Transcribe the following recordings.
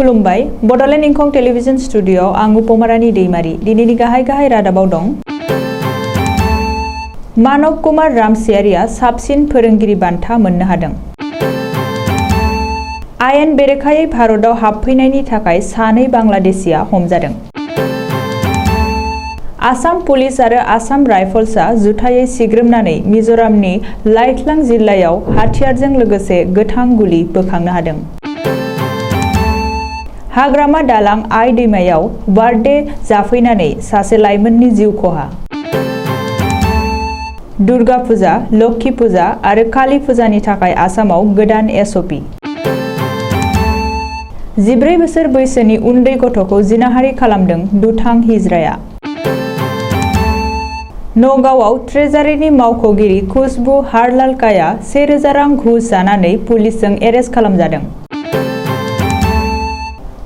खुलुमबाय बड'लेण्ड इंखं टेलिभिजन स्टुडिअ'आव आं उपमारानि दैमारि दिनैनि गाहाय रादाबाव दं। मानव कुमार रामसियारिया साबसिन फोरोंगिरि बान्था मोननो हादों। आयेन बेरेखायै भारतआव हाबफैनायनि थाखाय सानै बांलादेशिया हमजादों। आसाम पुलिस आरो आसाम राइफल्सआ जुथायै सिग्रोमनानै मिज'रामनि लाइटलां जिल्लायाव हाथियारजों लोगोसे गोथां गुलि बोखांनो हादों। हाग्रामा दालां आइ दैमायाव बार्थडे जाफैनानै सासे लाइमोननि जिउ खहा। दुर्गा फुजा, लक्षी फुजा आरो काली फुजानि थाखाय आसामाव गोदान एसअपि। 14 बोसोर बैसोनि उन्दै गथ'खौ जिनाहारि खालामदों दुथां हिजराया। नगावआव ट्रेजारिनि मावख'गिरि खुशबु हारलालकाया 1000 रां घुस जानानै पुलिसजों एरेस्ट खालामजादों।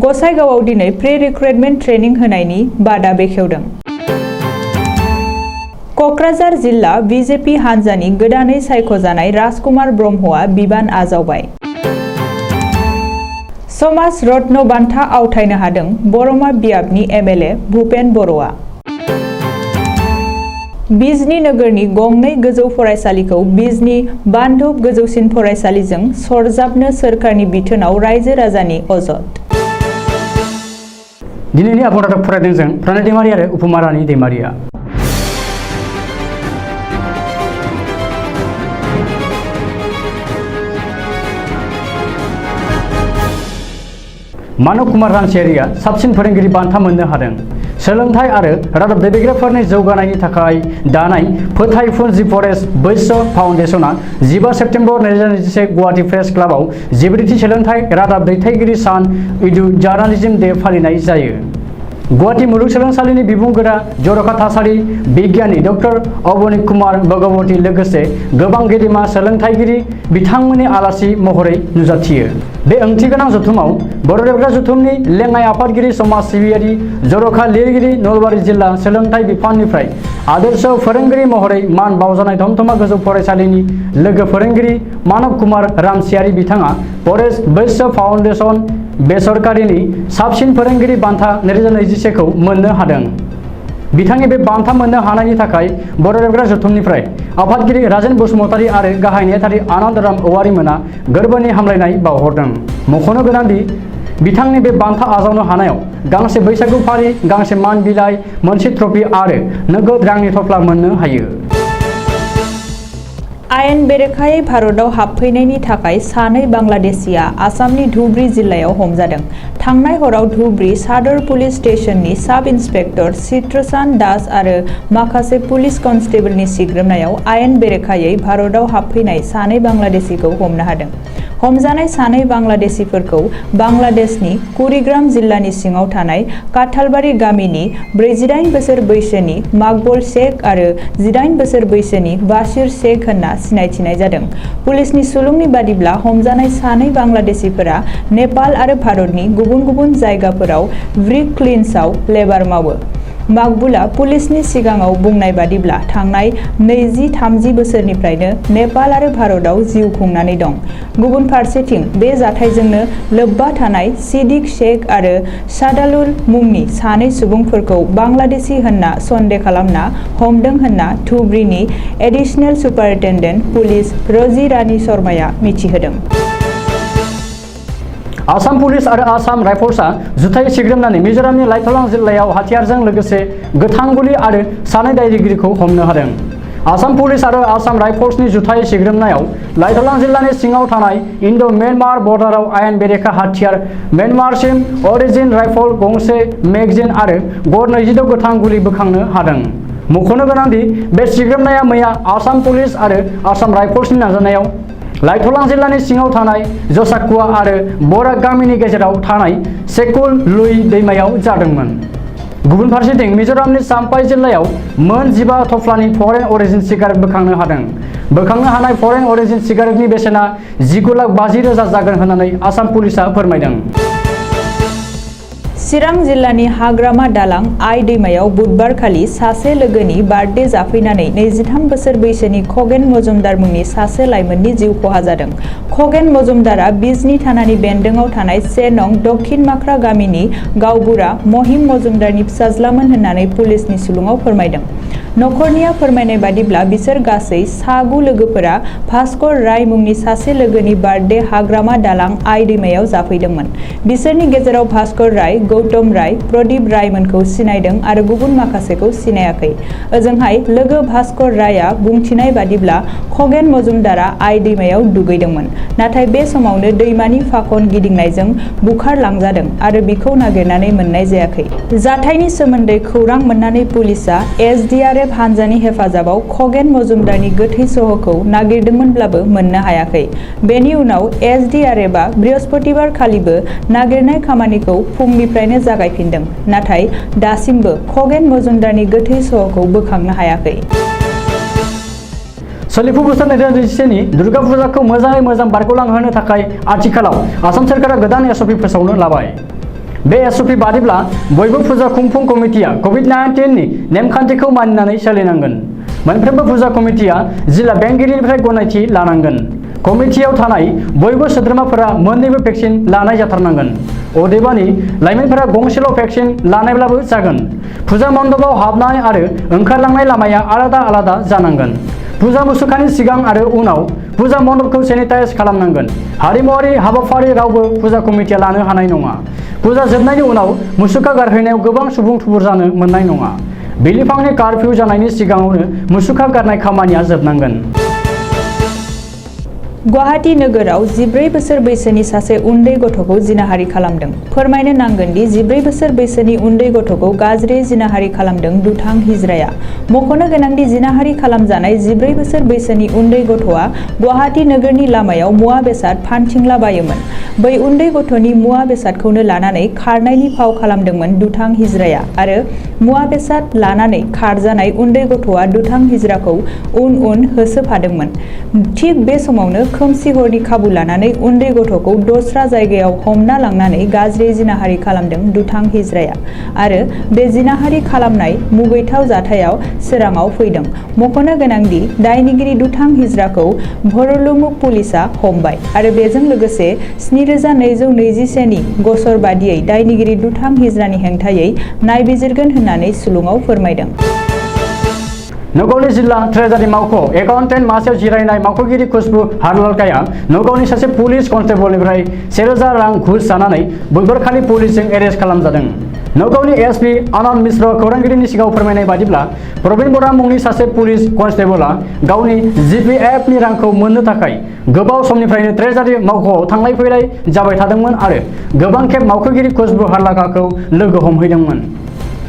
गसाइगावआव दिनै प्रि रिक्रुटमेन्ट ट्रेनिं होनायनि बादा बेखेवदों। कक्राझार जिल्ला बिजेपि हान्जानि गोदानै सायख'जानाय राजकुमार ब्रह्मआ बिबान आजावबाय। समाज रत्न बान्था आवथायनो हादों बरमा बियाबनि एमएलए भुपेन बर'आ। बिजनी नोगोरनि गंनै गोजौ फरायसालिखौ बिजनी बान्धब गोजौसिन फरायसालिजों सरजाबनो सोरखारनि बिथोनाव रायजो राजानि अजद। दिनैनि आबुं रादाब फरायदों जों प्रणय दैमारि आरो उपमारानि दैमारिया। मानव कुमार रामसियारिया साबसिन फोरोंगिरि बान्था मोननो हादों। सोलोंथाइ आरो रादाब दैदेनगिरिफोरनि जौगानायनि थाखाय दानाय फोथायफुनजि फरेस्ट बैश्य फाउन्डेशनआ 15 सेप्तेम्बर 2021 गुवाहाटी प्रेस क्लाबाव 14थि सोलोंथाइ रादाब दैथायगिरि सान इडु जार्नालिज्म डे फालिनाय जायो। गुवाहाटी मुलुगसोलोंसालिनि बिबुंगोरा जर'खा थासारि बिगियानि डक्टर अबनिक कुमार भगवती लोगोसे गोबां गेदेमा सोलोंथाइगिरि बिथांमोननि आलासि महरै नुजाथियो। बे ओंथिगोनां जथुमाव बर' देरग्रा जथुमनि लेङाइ आफादगिरि समाज सिबियारि जर'खा लिरगिरि नलबारि जिल्ला सोलोंथाइ बिफाननिफ्राय आदर्श फोरोंगिरि महरै मान बावजानाय धमधमा गोजौ फरायसालिनि लोगो फोरोंगिरि मानव कुमार रामसियारि बिथाङा फरेस्ट बैश्य फाउन्डेशन बेसरकारिनि साबसिन फोरोंगिरि बान्था 2021 खौ मोननो हादों। बिथांनि बे बान्था मोननो हानायनि थाखाय बर' देरग्रा जथुमनिफ्राय आफादगिरि राजेन बसुमतारी आरो गाहाय नेहाथारि आनन्दराम औवारिमोना गोरबोनि हामलायनाय बावहरदों। मख'नो गोनांदि बिथांनि बे बान्था आजावनो हानायाव गांसे बैसागु फारि, गांसे मान बिलाइ, मोनसे ट्रफी आरो नोगोद रांनि थफ्ला मोननो हायो। आयेन बेरेखायै भारतआव हाबफैनायनि थाखाय सानै बांलादेशिया आसामनि धुब्री जिल्लायाव हमजादों। थांनाय हराव धुब्री सादर पुलिस स्टेशननि साब इन्सपेक्टर चित्रसान दास आरो माखासे पुलिस कनस्टेबलनि सिग्रोमनायाव आयेन बेरेखायै भारतआव हाबफैनाय सानै बांलादेशिखौ हमनो हादों। हमजानाय सानै बांलादेशिफोरखौ बांलादेशनि कुरिग्राम जिल्लानि सिङाव थानाय काथालबारि गामिनि 48 बोसोर बैसोनि माकबुल शेख आरो 18 बोसोर बैसोनि बाशिर शेख होनना सिनायथिनाय जादों। पुलिसनि सुलुंनि बादिब्ला हमजानाय सानै बांलादेशिफोरा नेपाल आरो भारतनि गुबुन गुबुन जायगाफोराव ब्रिक क्लिन्सआव लेबार मावो। माकबुलआ पुलिसनि सिगाङाव बुंनाय बादिब्ला थांनाय 20-30 बोसोरनिफ्रायनो नेपाल आरो भारतआव जिउ खुंनानै दं। गुबुन फारसेथिं बे जाथायजोंनो लोब्बा थानाय सिद्दिक शेख आरो सादालुल मुंनि सानै सुबुंफोरखौ बांलादेशी होनना सन्देह खालामना हमदों होनना धुब्रीनि एडिशनेल सुपारिनटेन्डेन्ट पुलिस रजि रानी शर्माया मिथिहोदों। आसाम पुलिस आरो आसाम राइफल्सआ जुथायै सिग्रोमनानै मिज'रामनि लाइटलां जिल्लायाव हाथियारजों लोगोसे गोथां गुलि आरो सानै दायनिगिरिखौ हमनो हादों। आसाम पुलिस आरो आसाम राइफल्सनि जुथायै सिग्रोमनायाव लाइटलां जिल्लानि सिङाव थानाय इन्ड'-म्यानमार बर्डाराव आयेन बेरेखा हाथियार म्यानमारसिम अरिजिन राइफल गंसे मेगजिन आरो गड़ 22 गोथां गुलि बोखांनो हादों। मख'नो गोनांदि बे सिग्रोमनाया मैया आसाम पुलिस आरो आसाम राइफल्सनि नाजानायाव लाइटलां जिल्लानि सिङाव थानाय जसाकुवा आरो बराक गामिनि गेजेराव थानाय सेकुल लुई दैमायाव जादोंमोन। गुबुन फारसेथिं मिज'रामनि चाम्पाइ जिल्लायाव मोन 15 थफ्लानि फरेन अरिजिन सिगारेट बोखांनो हादों। बोखांनो हानाय फरेन अरिजिन सिगारेटनि बेसेना 19,50,000 जागोन होननानै आसाम पुलिसआ फोरमायदों। चिरां जिल्लानि हाग्रामा दालां आइ दैमायाव बुधबारखालि सासे लोगोनि बार्थडे जाफैनानै 23 बोसोर बैसोनि खगेन मजुमदार मुंनि सासे लाइमोननि जिउ खहा जादों। खगेन मजुमदारा बिजनी थानानि बेन्दोंआव थानाय 1 नं दक्षिण माख्रा गामिनि गावबुरा महिम मजुमदारनि फिसाज्लामोन होननानै पुलिसनि सुलुङाव फोरमायदों। नखरनिया फोरमायनाय बादिब्ला बिसोर गासै सा9 लोगोफोरा भास्कर राय मुंनि सासे लोगोनि बार्थडे हाग्रामा दालां आइ दैमायाव जाफैदोंमोन। बिसोरनि गेजेराव भास्कर राय, गौतम राय, प्रदीप रायमोनखौ सिनायदों आरो गुबुन माखासेखौ सिनायाखै। ओजोंहाय लोगो भास्कर रायआ बुंथिनाय बादिब्ला खगेन मजुमदारा आइ दैमायाव दुगैदोंमोन, नाथाय बे समावनो दैमानि फाखन गिदिंनायजों बुखारलांजादों आरो बिखौ नागिरनानै मोननाय जायाखै। जाथायनि सोमोन्दै खौरां मोननानै पुलिसआ SDRF हानजानि हेफाजाबाव खगेन मजुमदारनि गोथै सहखौ नागिरदोंमोनब्लाबो मोननो हायाखै। बेनि उनाव SDRFआ बृहस्पतिबार खालिबो नागिरनाय खामानिखौ फुंनिफ्रायनो जागायफिनदों, नाथाय दासिमबो खगेन मजुमदारनि गोथै सहखौ बोखांनो हायाखै। सोलिफु बोसोर 2021 नि दुर्गा फुजाखौ मोजाङै मोजां बारग'लांहोनो थाखाय आथिखालाव आसाम सोरखारा गोदान SOP फोसावनो लाबाय। बे SOP बादिब्ला बयबो फुजा खुंफुं कमिटिया COVID-19 नि नेमखान्थिखौ मानिनानै सोलिनांगोन। मोनफ्रोमबो फुजा कमिटिया जिल्ला बेंगिरिनिफ्राय गनायथि लानांगोन। कमिटियाव थानाय बयबो सोद्रोमाफोरा मोन्नैबो भेक्सिन लानाय जाथारनांगोन। अदेबानि लाइमोनफोरा गंसेल' भेक्सिन लानायब्लाबो जागोन। फुजा मण्डपाव हाबनाय आरो ओंखारलांनाय लामाया आलादा आलादा जानांगोन। फुजा मुसुखानि सिगां आरो उनाव फुजा मण्डपखौ सेनिटाइज खालामनांगोन। हारिमुआरि हाबाफारि रावबो फुजा कमिटिया लानो हानाय नङा। फुजा जोबनायनि उनाव मुसुखा गारहैनायाव गोबां सुबुं थुबुर जानो मोननाय नङा। बिलिफांनि कार्फिउ जानायनि सिगाङावनो मुसुखा गारनाय खामानिया जोबनांगोन। गुवाहाटी नोगोराव 14 बोसोर बैसोनि सासे उन्दै गथ'खौ जिनाहारि खालामदों। फोरमायनो नांगोन दि 14 बोसोर बैसोनि उन्दै गथ'खौ गाज्रियै जिनाहारि खालामदों दुथां हिजराया। मख'नो गोनांदि जिनाहारि खालामजानाय 14 बोसोर बैसोनि उन्दै गथ'आ गुवाहाटी नोगोरनि लामायाव मुवा बेसाद फानथिंलाबायोमोन। बै उन्दै गथ'नि मुवा बेसादखौनो लानानै खारनायनि फाव खालामदोंमोन दुथां हिजराया आरो मुवा बेसाद लानानै खारजानाय उन्दै गथ'आ दुथां हिजराखौ उन उन होसोफादोंमोन। थिग बे समावनो खोमसि हरनि खाबु लानानै उन्दै गथ'खौ दस्रा जायगायाव हमना लांनानै गाज्रि जिनाहारि खालामदों दुथां हिजराया आरो बे जिनाहारि खालामनाय मुगैथाव जाथायाव सोराङाव फैदों। मख'नो गोनांदि दायनिगिरि दुथां हिजराखौ भरलुमुग पुलिसआ हमबाय आरो बेजों लोगोसे 7221 नि गसर बादियै दायनिगिरि दुथां हिजरानि हेंथायै नायबिजिरगोन होननानै सुलुङाव फोरमायदों। नगावनि जिल्ला ट्रेजारि मावख' एकाउन्टेन्ट मासियाव जिरायनाय मावख'गिरि खुसबु हारलालकाया नगावनि सासे पुलिस कनस्टेबलनिफ्राय 1000 रां घुस जानानै बुधबारखालि पुलिसजों एरेस्ट खालामजादों। नगावनि SP आनन्द मिश्र खौरांगिरिनि सिगाङाव फोरमायनाय बादिब्ला प्रबिन बरा मुंनि सासे पुलिस कनस्टेबलआ गावनि GPF नि रांखौ मोननो थाखाय गोबाव समनिफ्रायनो ट्रेजारि मावख'आव थांलाय फैलाय जाबाय थादोंमोन आरो गोबां खेब मावख'गिरि खुसबु हारलालकाखौ लोगो हमहैदोंमोन।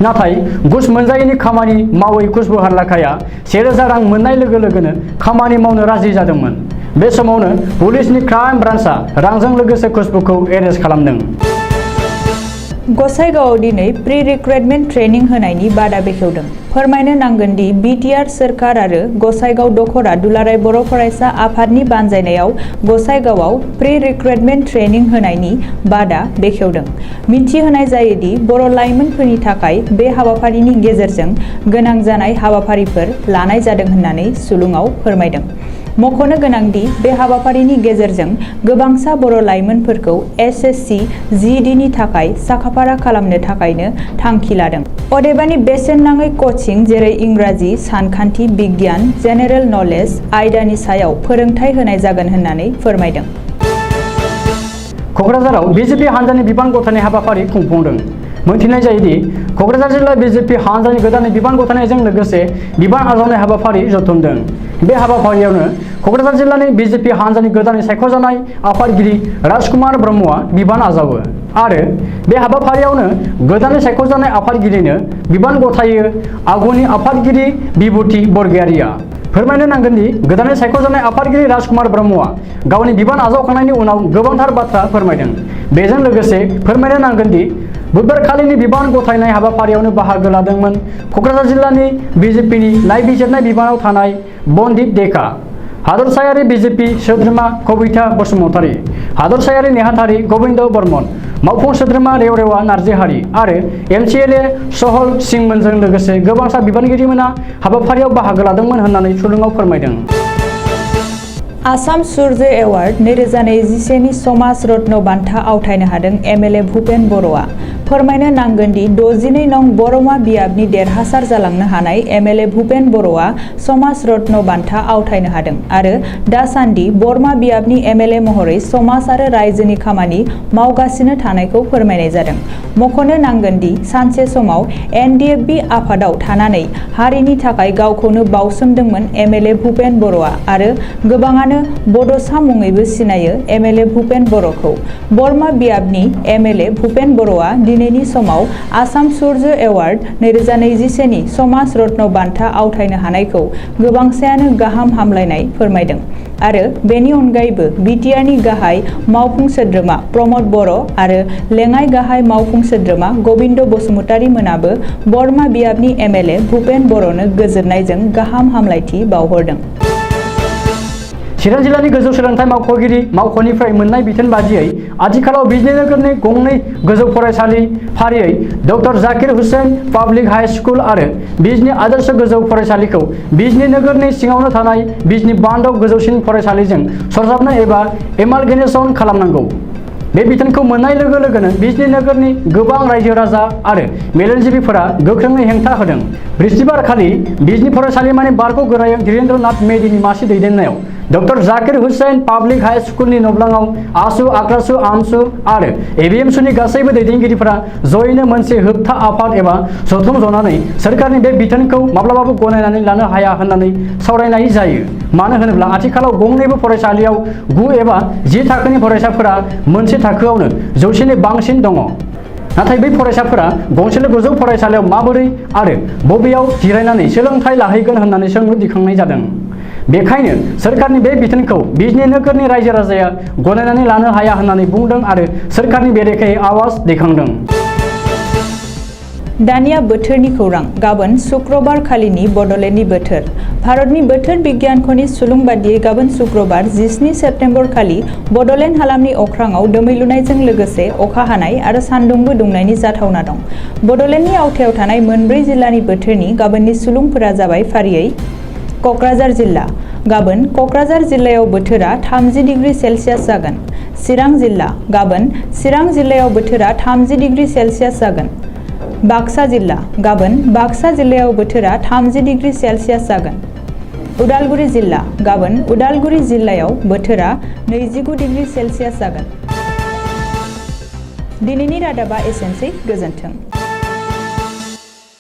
नाथाय घुस मोनजायैनि खामानि मावै खुसबु हारलालकाया 1000 रां मोननाय लोगो लोगोनो खामानि मावनो राजि जादोंमोन। बे समावनो पुलिसनि क्राइम ब्रान्चआ रांजों लोगोसे खुसबुखौ एरेस्ट खालामदों। गसाइगावआव दिनै प्रि रिक्रुटमेन्ट ट्रेनिं होनायनि बादा बेखेवदों। फोरमायनो नांगोन दि BTR सोरखार आरो गसाइगाव दखरा दुलाराय बर' फरायसा आफादनि बानजायनायाव गसाइगावआव प्रि रिक्रुटमेन्ट ट्रेनिं होनायनि बादा बेखेवदों। मिथिहोनाय जायोदि बर' लाइमोनफोरनि थाखाय बे हाबाफारिनि गेजेरजों गोनां जानाय हाबाफारिफोर लानाय जादों होननानै सुलुङाव फोरमायदों। मख'नो गोनांदि बे हाबाफारिनि गेजेरजों गोबांसा बर' लाइमोनफोरखौ SSC GD नि थाखाय साखाफारा खालामनो थाखायनो थांखि लादों। अदेबानि बेसेन नाङै कचिं जेरै इंराजि, सानखान्थि, बिगियान, जेनेरेल नलेज आयदानि सायाव फोरोंथाय होनाय जागोन होननानै फोरमायदों। क'क्राझाराव BJP हानजानि बिबान गथायनाय हाबाफारि खुंफुंदों। मोनथिनाय जायोदि क'क्राझार जिल्ला BJP हानजानि गोदानै बिबान गथायनायजों लोगोसे बिबान आजावनाय हाबाफारि जथुमदों। बे हाबाफारियावनो क'क्राझार जिल्लानि BJP हानजानि गोदानै सायख'जानाय आफादगिरि राजकुमार ब्रह्मआ बिबान आजावो आरो बे हाबाफारियावनो गोदानै सायख'जानाय आफादगिरिनो बिबान गथायो आगुनि आफादगिरि बिभुति बरगयारिया। फोरमायनो नांगोन दि गोदानै सायख'जानाय आफादगिरि राजकुमार ब्रह्मआ गावनि बिबान आजावखांनायनि उनाव गोबांथार बाथ्रा फोरमायदों। बेजों लोगोसे फोरमायनो नांगोन दि बुधबारखालिनि बिबान गथायनाय हाबाफारियावनो बाहागो लादोंमोन क'क्राझार जिल्लानि BJPनि नायबिजिरनाय बिबानाव थानाय बनदीप डेका। हादरसायारि बीजेपी सोद्रोमा कविता बसुमतारी, हादरसायारि नेहाथारि गोविंद बर्मन, मावफुं सोद्रोमा रेवरेवा नार्जिहारि आरो MCLA सहल सिंमोनजों लोगोसे गोबांसा बिबानगिरिमोना हाबाफारियाव बाहागो लादोंमोन होननानै सुलुङाव फोरमायदों। आसाम सुर्य एवार्ड 2021 नि समाज रत्न बान्था आवथायनो हादों MLA भुपेन बर'आ। फोरमायनो नांगोन दि 62 नं बरमा बियाबनि देरहासार जालांनो हानाय MLA भुपेन बर'आ समाज रत्न बान्था आवथायनो हादों आरो दासान्दि बरमा बियाबनि MLA महरै समाज आरो रायजोनि खामानि मावगासिनो थानायखौ फोरमायनाय जादों। मख'नो नांगोन दि सानसे समाव NDFB आफादाव थानानै हारिनि थाखाय गावखौनो बावसोमदोंमोन MLA भुपेन बर'आ आरो गोबाङानो बड'सा मुङैबो सिनायो MLA भुपेन बर'खौ। बरमा बियाबनि MLA भुपेन बर'आ दिनैनि समाव आसाम सुर्य एवार्ड 2021 नि समाज रत्न बान्था आवथायनो हानायखौ गोबांसायानो गाहाम हामलायनाय फोरमायदों आरो बेनि अनगायैबो BTRनि गाहाय मावफुं सोद्रोमा प्रमद बर' आरो लेङाइ गाहाय मावफुं सोद्रोमा गोविंद बसुमतारी मोनाबो बरमा बियाबनि MLA भुपेन बर'नो गोजोननायजों गाहाम हामलायथि बावहरदों। चिरां जिल्लानि गोजौ सोलोंथाइ मावख'गिरि मावख'निफ्राय मोननाय बिथोन बादियै आथिखालाव बिजनी नोगोरनि गंनै गोजौ फरायसालि फारियै doctor Zakir Hussain public high school आरो बिजनी आदर्श गोजौ फरायसालिखौ बिजनी नोगोरनि सिङावनो थानाय बिजनी बान्दो गोजौसिन फरायसालिजों सरजाबनो एबा एमालगेनेसन खालामनांगौ। बे बिथोनखौ मोननाय लोगो लोगोनो बिजनी नोगोरनि गोबां रायजो राजा आरो मेलेमजिबिफोरा गोख्रोङै हेंथा होदों। बृहस्पतिबार खालि बिजनी फरायसालिमानि बारग' गोरायुं धीरेन्द्रनाथ मेदिनि मासि दैदेननायाव doctor Zakir Hussain public high स्कुलनि नब्लाङाव आसु आक्रासु आमसु आरो ABMSुनि गासैबो दैदेनगिरिफोरा जयैनो मोनसे होबथा आफाद एबा जथुम जनानै सोरखारनि बे बिथोनखौ माब्लाबाबो गनायनानै लानो हाया होननानै सावरायनाय जायो। मानो होनोब्ला आथिखालाव गंनैबो फरायसालियाव 9 एबा 10 थाखोनि फरायसाफोरा मोनसे थाखोआवनो 100 नि बांसिन दङ। नाथाय बै फरायसाफोरा गंसेल' गोजौ फरायसालियाव माबोरै आरो बबेयाव जिरायनानै सोलोंथाइ लाहैगोन होननानै सोंलु दिखांनाय जादों। बेखायनो सोरखारनि बे बिथोनखौ बिजनी नोगोरनि रायजो राजाया गनायनानै लानो हाया होननानै बुंदों आरो सोरखारनि बेरेखायै आवाज दैखांदों। दानिया बोथोरनि खौरां। गाबोन शुक्रबार खालिनि बड'लेण्डनि बोथोर। भारतनि बोथोर बिगियानख'नि सुलुं बादियै गाबोन शुक्रबार 17 सेप्तेम्बर खालि बड'लेण्ड हालामनि अख्राङाव दोमैलुनायजों लोगोसे अखा हानाय आरो सान्दुंबो दुंनायनि जाथावना दं। बड'लेण्डनि आवथायाव थानाय मोनब्रै जिल्लानि बोथोरनि गाबोननि सुलुंफोरा जाबाय फारियै क'क्राझार जिल्ला। गाबोन क'क्राझार जिल्लायाव बोथोरा 30 डिग्री सेल्सियास जागोन। चिरां जिल्ला। गाबोन चिरां जिल्लायाव बोथोरा 30 डिग्री सेल्सियास जागोन। बाक्सा जिल्ला। गाबोन बाक्सा जिल्लायाव बोथोरा 30 डिग्री सेल्सियास जागोन। उदालगुरि जिल्ला। गाबोन उदालगुरि जिल्लायाव बोथोरा 29 डिग्री सेल्सियास जागोन। दिनैनि रादाबा एसेनोसै। गोजोन्थों।